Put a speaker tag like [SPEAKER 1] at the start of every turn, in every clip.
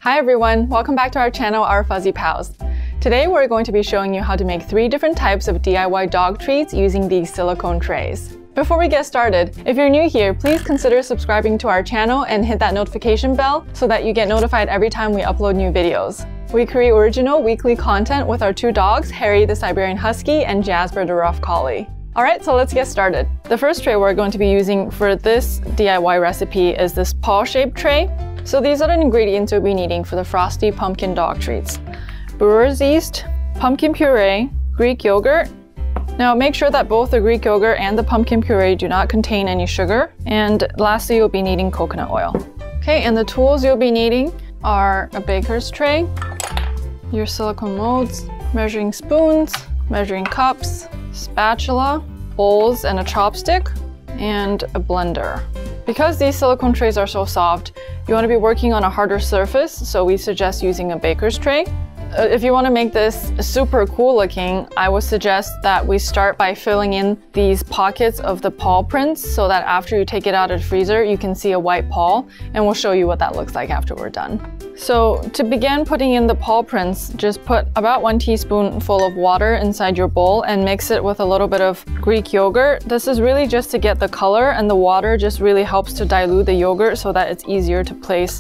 [SPEAKER 1] Hi everyone, welcome back to our channel, Our Fuzzy Pals. Today we're going to be showing you how to make 3 different types of DIY dog treats using these silicone trays. Before we get started, if you're new here, please consider subscribing to our channel and hit that notification bell so that you get notified every time we upload new videos. We create original weekly content with our 2 dogs, Harry the Siberian Husky and Jasper the Rough Collie. Alright, so let's get started. The first tray we're going to be using for this DIY recipe is this paw-shaped tray. So these are the ingredients you'll be needing for the frosty pumpkin dog treats. Brewer's yeast, pumpkin puree, Greek yogurt. Now make sure that both the Greek yogurt and the pumpkin puree do not contain any sugar. And lastly, you'll be needing coconut oil. Okay, and the tools you'll be needing are a baker's tray, your silicone molds, measuring spoons, measuring cups, spatula, bowls and a chopstick, and a blender. Because these silicone trays are so soft, you want to be working on a harder surface, so we suggest using a baker's tray. If you want to make this super cool looking, I would suggest that we start by filling in these pockets of the paw prints so that after you take it out of the freezer, you can see a white paw, and we'll show you what that looks like after we're done. So to begin putting in the paw prints, just put about 1 teaspoonful of water inside your bowl and mix it with a little bit of Greek yogurt. This is really just to get the color, and the water just really helps to dilute the yogurt so that it's easier to place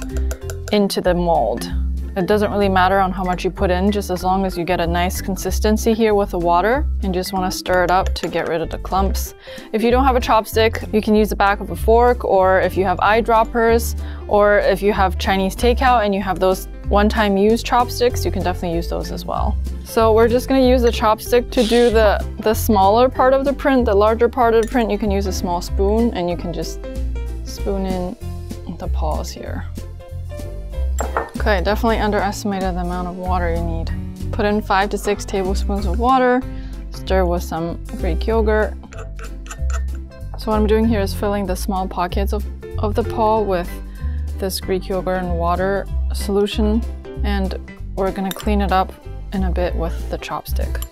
[SPEAKER 1] into the mold. It doesn't really matter on how much you put in, just as long as you get a nice consistency here with the water, and just want to stir it up to get rid of the clumps. If you don't have a chopstick, you can use the back of a fork, or if you have eyedroppers, or if you have Chinese takeout and you have those one-time use chopsticks, you can definitely use those as well. So we're just going to use the chopstick to do the smaller part of the print. The larger part of the print, you can use a small spoon, and you can just spoon in the paws here. Okay, definitely underestimated the amount of water you need. Put in 5 to 6 tablespoons of water, stir with some Greek yogurt. So what I'm doing here is filling the small pockets of the paw with this Greek yogurt and water solution, and we're gonna clean it up in a bit with the chopstick.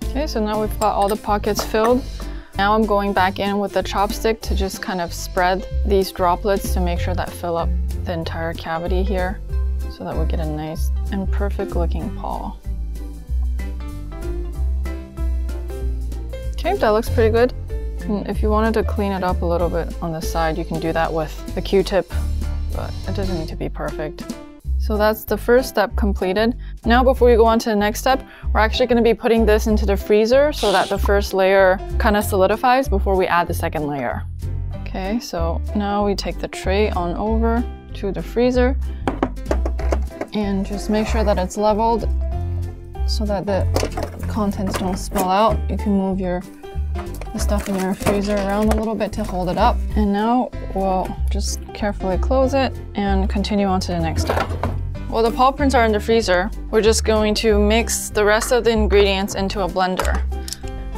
[SPEAKER 1] Okay, so now we've got all the pockets filled. Now I'm going back in with the chopstick to just kind of spread these droplets to make sure that fill up the entire cavity here, so that we get a nice and perfect looking paw. Okay, that looks pretty good. And if you wanted to clean it up a little bit on the side, you can do that with a Q-tip, but it doesn't need to be perfect. So that's the first step completed. Now before we go on to the next step, we're actually going to be putting this into the freezer so that the first layer kind of solidifies before we add the second layer. Okay, so now we take the tray on over to the freezer and just make sure that it's leveled so that the contents don't spill out. You can move the stuff in your freezer around a little bit to hold it up. And now we'll just carefully close it and continue on to the next step. While the paw prints are in the freezer, we're just going to mix the rest of the ingredients into a blender.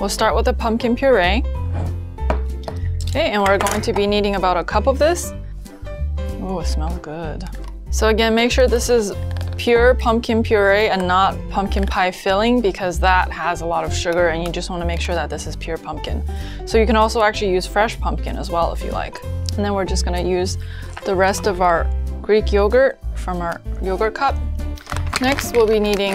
[SPEAKER 1] We'll start with the pumpkin puree. Okay, and we're going to be needing about a cup of this. Oh, it smells good. So again, make sure this is pure pumpkin puree and not pumpkin pie filling, because that has a lot of sugar and you just want to make sure that this is pure pumpkin. So you can also actually use fresh pumpkin as well if you like. And then we're just going to use the rest of our Greek yogurt from our yogurt cup. Next, we'll be needing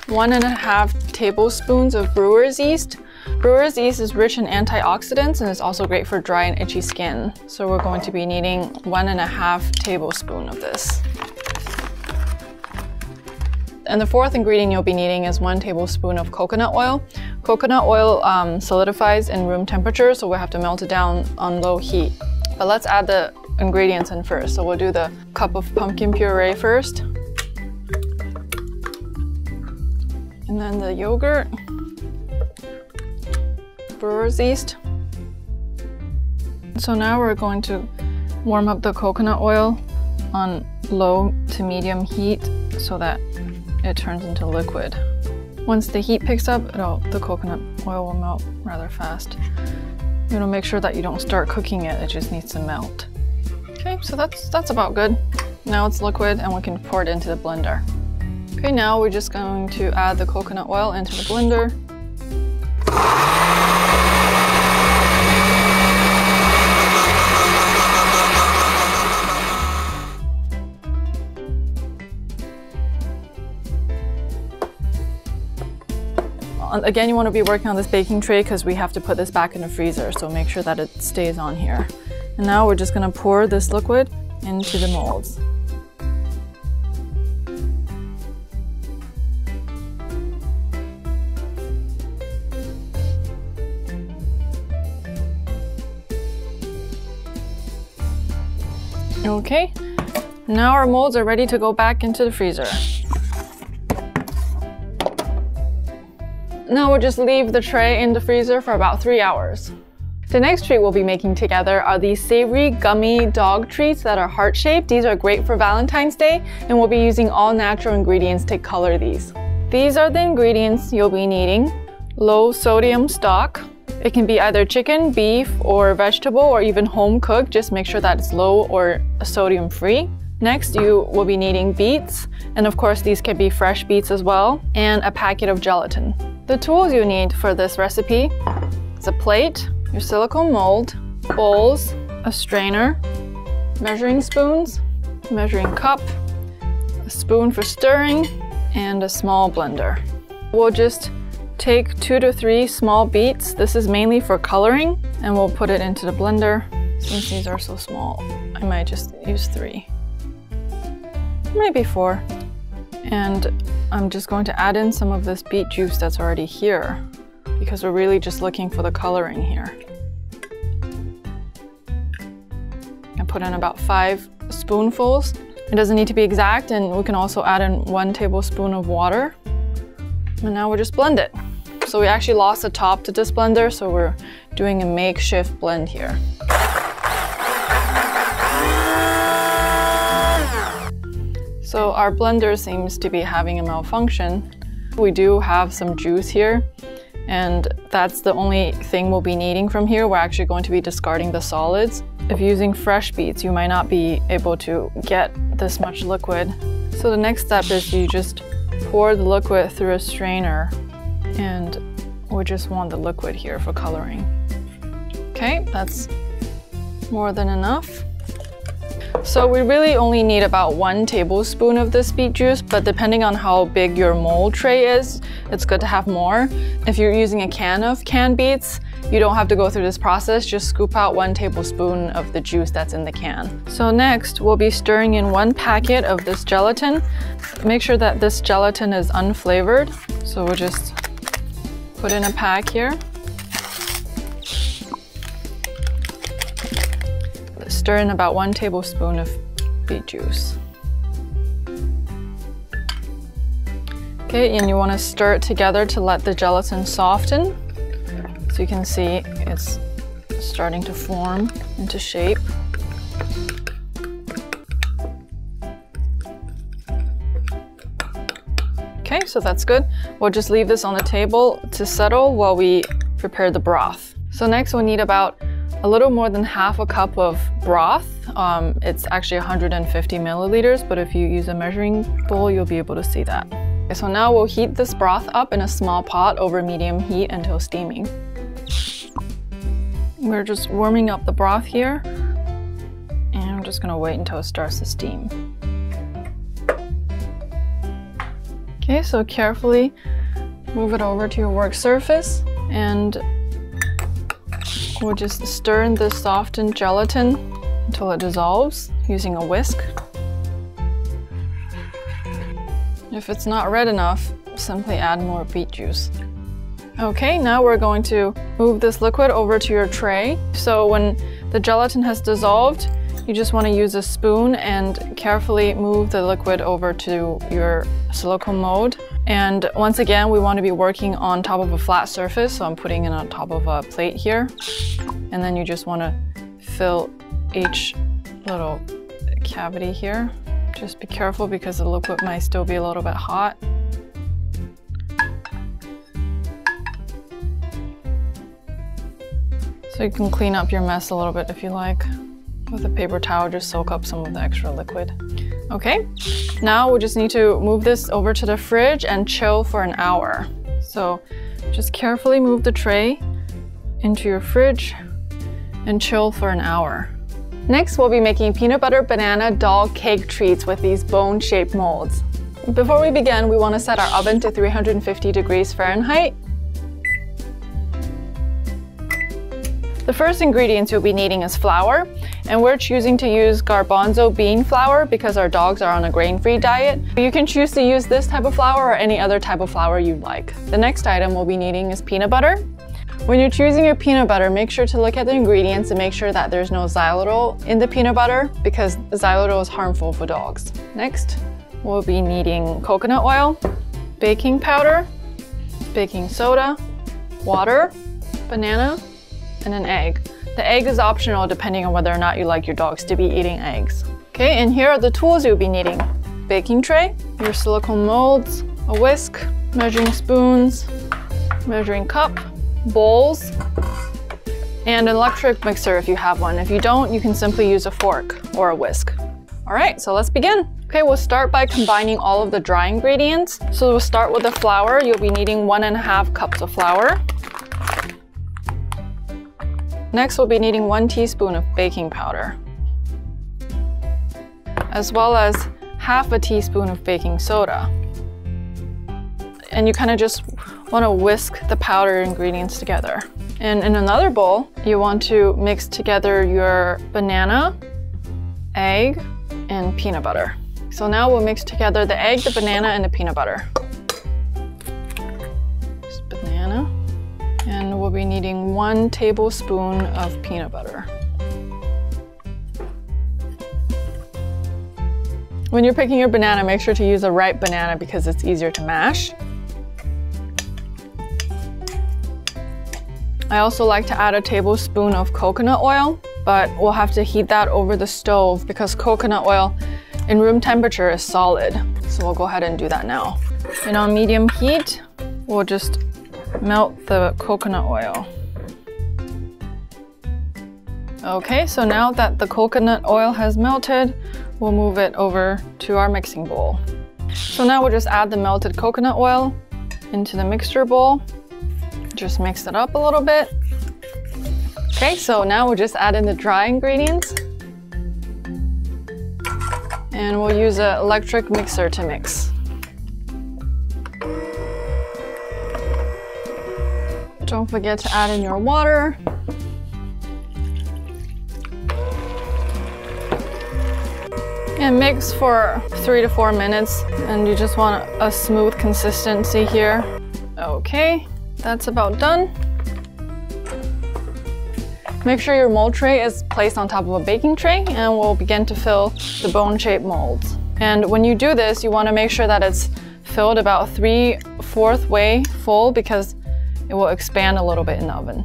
[SPEAKER 1] 1.5 tablespoons of brewer's yeast. Brewer's yeast is rich in antioxidants and is also great for dry and itchy skin. So we're going to be needing 1.5 tablespoons of this. And the fourth ingredient you'll be needing is 1 tablespoon of coconut oil. Coconut oil solidifies in room temperature, so we'll have to melt it down on low heat. But let's add the ingredients in first. So we'll do the cup of pumpkin puree first. And then the yogurt. Brewer's yeast. So now we're going to warm up the coconut oil on low to medium heat so that it turns into liquid. Once the heat picks up, the coconut oil will melt rather fast. You want to make sure that you don't start cooking it, it just needs to melt. Okay, so that's about good. Now it's liquid and we can pour it into the blender. Okay, now we're just going to add the coconut oil into the blender. Again, you want to be working on this baking tray because we have to put this back in the freezer, so make sure that it stays on here. And now we're just going to pour this liquid into the molds. Okay, now our molds are ready to go back into the freezer. Now we'll just leave the tray in the freezer for about 3 hours. The next treat we'll be making together are these Savory Gummy dog treats that are heart-shaped. These are great for Valentine's Day, and we'll be using all natural ingredients to color these. These are the ingredients you'll be needing. Low sodium stock. It can be either chicken, beef, or vegetable, or even home cooked. Just make sure that it's low or sodium free. Next, you will be needing beets, and of course these can be fresh beets as well, and a packet of gelatin. The tools you need for this recipe is a plate, your silicone mold, bowls, a strainer, measuring spoons, measuring cup, a spoon for stirring, and a small blender. We'll just take 2 to 3 small beets. This is mainly for coloring, and we'll put it into the blender. Since these are so small, I might just use 3, maybe 4. And I'm just going to add in some of this beet juice that's already here, because we're really just looking for the coloring here. I put in about 5 spoonfuls. It doesn't need to be exact, and we can also add in 1 tablespoon of water. And now we'll just blend it. So we actually lost the top to this blender, so we're doing a makeshift blend here. So our blender seems to be having a malfunction. We do have some juice here, and that's the only thing we'll be needing from here. We're actually going to be discarding the solids. If using fresh beets, you might not be able to get this much liquid. So the next step is you just pour the liquid through a strainer, and we just want the liquid here for coloring. Okay, that's more than enough. So we really only need about 1 tablespoon of this beet juice, but depending on how big your mold tray is, it's good to have more. If you're using a can of canned beets, you don't have to go through this process. Just scoop out 1 tablespoon of the juice that's in the can. So next, we'll be stirring in 1 packet of this gelatin. Make sure that this gelatin is unflavored. So we'll just put in a pack here. Stir in about 1 tablespoon of beet juice. Okay, and you want to stir it together to let the gelatin soften. So you can see it's starting to form into shape. Okay, so that's good. We'll just leave this on the table to settle while we prepare the broth. So next we'll need about a little more than half a cup of broth. It's actually 150 milliliters, but if you use a measuring bowl, you'll be able to see that. Okay, so now we'll heat this broth up in a small pot over medium heat until steaming. We're just warming up the broth here, and I'm just gonna wait until it starts to steam. Okay, so carefully move it over to your work surface, and we'll just stir in the softened gelatin until it dissolves using a whisk. If it's not red enough, simply add more beet juice. Okay, now we're going to move this liquid over to your tray. So when the gelatin has dissolved, you just want to use a spoon and carefully move the liquid over to your silicone mold. And once again, we want to be working on top of a flat surface, so I'm putting it on top of a plate here. And then you just want to fill each little cavity here. Just be careful because the liquid might still be a little bit hot. So you can clean up your mess a little bit if you like. With a paper towel, just soak up some of the extra liquid. Okay, now we just need to move this over to the fridge and chill for an hour. So just carefully move the tray into your fridge and chill for an hour. Next, we'll be making peanut butter banana dog cake treats with these bone-shaped molds. Before we begin, we want to set our oven to 350 degrees Fahrenheit. The first ingredients you'll be needing is flour, and we're choosing to use garbanzo bean flour because our dogs are on a grain-free diet. You can choose to use this type of flour or any other type of flour you'd like. The next item we'll be needing is peanut butter. When you're choosing your peanut butter, make sure to look at the ingredients and make sure that there's no xylitol in the peanut butter because xylitol is harmful for dogs. Next, we'll be needing coconut oil, baking powder, baking soda, water, banana, and an egg. The egg is optional depending on whether or not you like your dogs to be eating eggs. Okay, and here are the tools you'll be needing. Baking tray, your silicone molds, a whisk, measuring spoons, measuring cup, bowls, and an electric mixer if you have one. If you don't, you can simply use a fork or a whisk. All right, so let's begin. Okay, we'll start by combining all of the dry ingredients. So we'll start with the flour. You'll be needing 1.5 cups of flour. Next, we'll be needing 1 teaspoon of baking powder, as well as half a teaspoon of baking soda. And you kind of just want to whisk the powder ingredients together. And in another bowl, you want to mix together your banana, egg, and peanut butter. So now we'll mix together the egg, the banana, and the peanut butter. Just banana. And we'll be needing 1 tablespoon of peanut butter. When you're picking your banana, make sure to use the ripe banana because it's easier to mash. I also like to add a tablespoon of coconut oil, but we'll have to heat that over the stove because coconut oil in room temperature is solid. So we'll go ahead and do that now. And on medium heat, we'll just melt the coconut oil. Okay, so now that the coconut oil has melted, we'll move it over to our mixing bowl. So now we'll just add the melted coconut oil into the mixture bowl. Just mix it up a little bit. Okay, so now we'll just add in the dry ingredients. And we'll use an electric mixer to mix. Don't forget to add in your water. And mix for 3 to 4 minutes. And you just want a smooth consistency here. Okay. That's about done. Make sure your mold tray is placed on top of a baking tray and we'll begin to fill the bone-shaped molds. And when you do this, you want to make sure that it's filled about 3/4 way full because it will expand a little bit in the oven.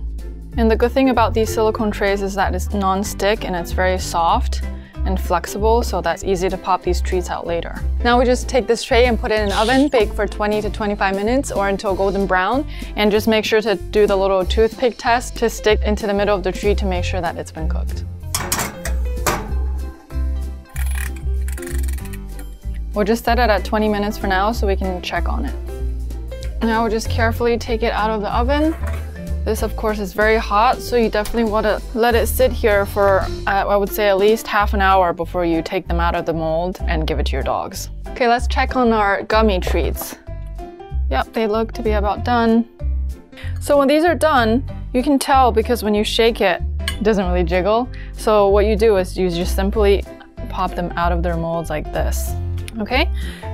[SPEAKER 1] And the good thing about these silicone trays is that it's non-stick and it's very soft and flexible, so that's easy to pop these treats out later. Now we just take this tray and put it in an oven, bake for 20 to 25 minutes or until golden brown, and just make sure to do the little toothpick test to stick into the middle of the treat to make sure that it's been cooked. We'll just set it at 20 minutes for now so we can check on it. Now we'll just carefully take it out of the oven. This, of course, is very hot, so you definitely want to let it sit here for, I would say, at least half an hour before you take them out of the mold and give it to your dogs. Okay, let's check on our gummy treats. Yep, they look to be about done. So when these are done, you can tell because when you shake it, it doesn't really jiggle. So what you do is you just simply pop them out of their molds like this. Okay,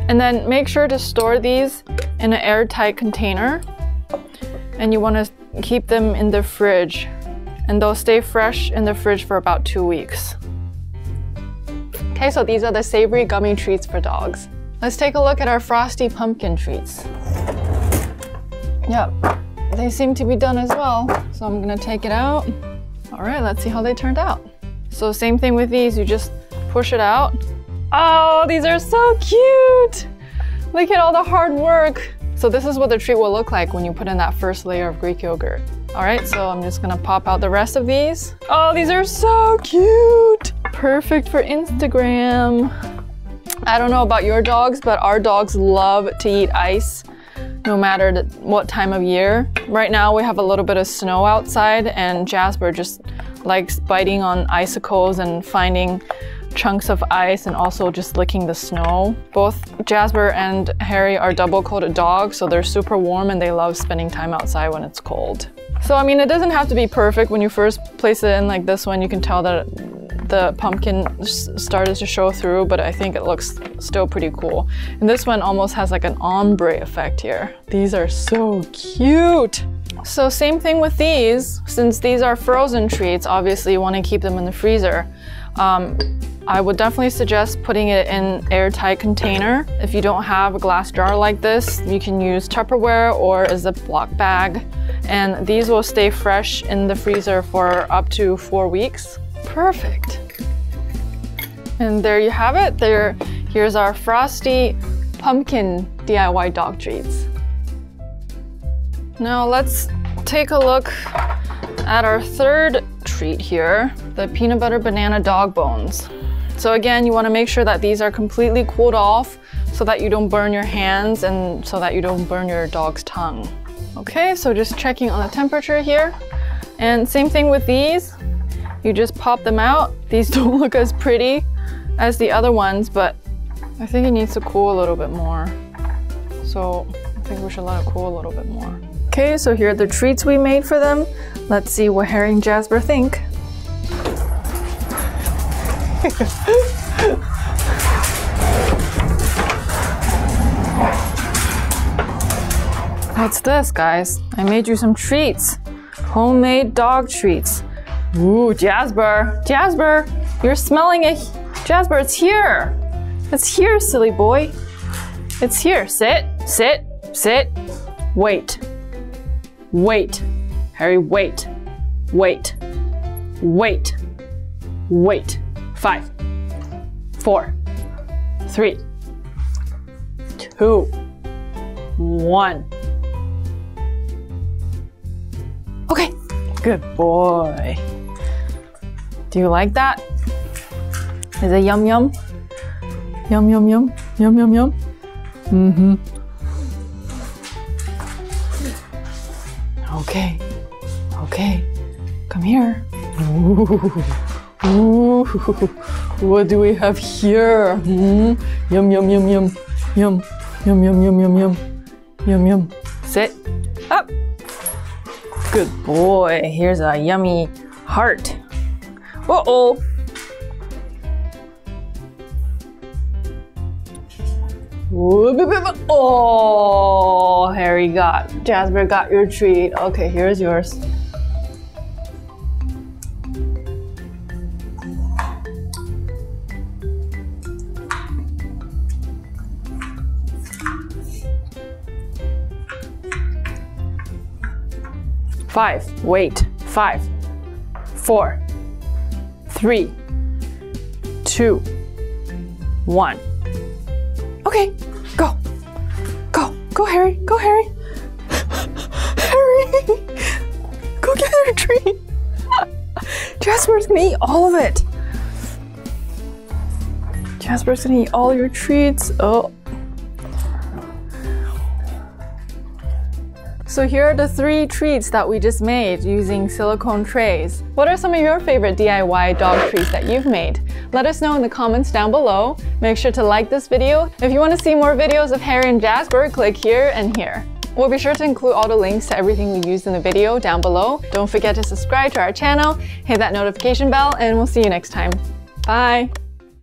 [SPEAKER 1] and then make sure to store these in an airtight container. And you want to keep them in the fridge, and they'll stay fresh in the fridge for about 2 weeks. Okay, so these are the savory gummy treats for dogs. Let's take a look at our frosty pumpkin treats. Yep, they seem to be done as well. So I'm gonna take it out. All right, let's see how they turned out. So same thing with these, you just push it out. Oh, these are so cute! Look at all the hard work. So this is what the treat will look like when you put in that first layer of Greek yogurt. All right, so I'm just gonna pop out the rest of these. Oh, these are so cute! Perfect for Instagram. I don't know about your dogs, but our dogs love to eat ice, no matter what time of year. Right now we have a little bit of snow outside and Jasper just likes biting on icicles and finding chunks of ice and also just licking the snow. Both Jasper and Harry are double-coated dogs, so they're super warm and they love spending time outside when it's cold. So I mean, it doesn't have to be perfect. When you first place it in like this one, you can tell that the pumpkin started to show through, but I think it looks still pretty cool. And this one almost has like an ombre effect here. These are so cute. So same thing with these. Since these are frozen treats, obviously you want to keep them in the freezer. I would definitely suggest putting it in airtight container. If you don't have a glass jar like this, you can use Tupperware or a Ziploc bag. And these will stay fresh in the freezer for up to 4 weeks. Perfect. And there you have it. Here's our frosty pumpkin DIY dog treats. Now let's take a look at our third treat here, the peanut butter banana dog bones. So again, you want to make sure that these are completely cooled off so that you don't burn your hands and so that you don't burn your dog's tongue. Okay, so just checking on the temperature here. And same thing with these. You just pop them out. These don't look as pretty as the other ones, but I think it needs to cool a little bit more. So I think we should let it cool a little bit more. Okay, so here are the treats we made for them. Let's see what Harry and Jasper think. What's this, guys? I made you some treats. Homemade dog treats. Ooh, Jasper. Jasper, you're smelling it. Jasper, it's here. It's here, silly boy. It's here. Sit, sit, sit. Wait. Wait. Harry, wait. Wait. Wait. Wait. 5, 4, 3, 2, 1. Okay, good boy. Do you like that? Is it yum yum? Yum yum yum, yum yum yum. Mm-hmm. Okay, okay, come here. Ooh. Ooh, what do we have here? Yum, yum, yum, yum, yum, yum, yum, yum, yum, yum, yum, yum. Sit up. Good boy. Here's a yummy heart. Uh-oh. Oh, Jasper got your treat. Okay, here's yours. Wait, 5, 4, 3, 2, 1. Okay, go, go, go, Harry, go, Harry. Harry, go get your treat. Jasper's gonna eat all of it. Jasper's gonna eat all your treats. Oh. So here are the 3 treats that we just made using silicone trays. What are some of your favorite DIY dog treats that you've made? Let us know in the comments down below. Make sure to like this video. If you want to see more videos of Harry and Jasper, click here and here. We'll be sure to include all the links to everything we used in the video down below. Don't forget to subscribe to our channel, hit that notification bell, and we'll see you next time. Bye!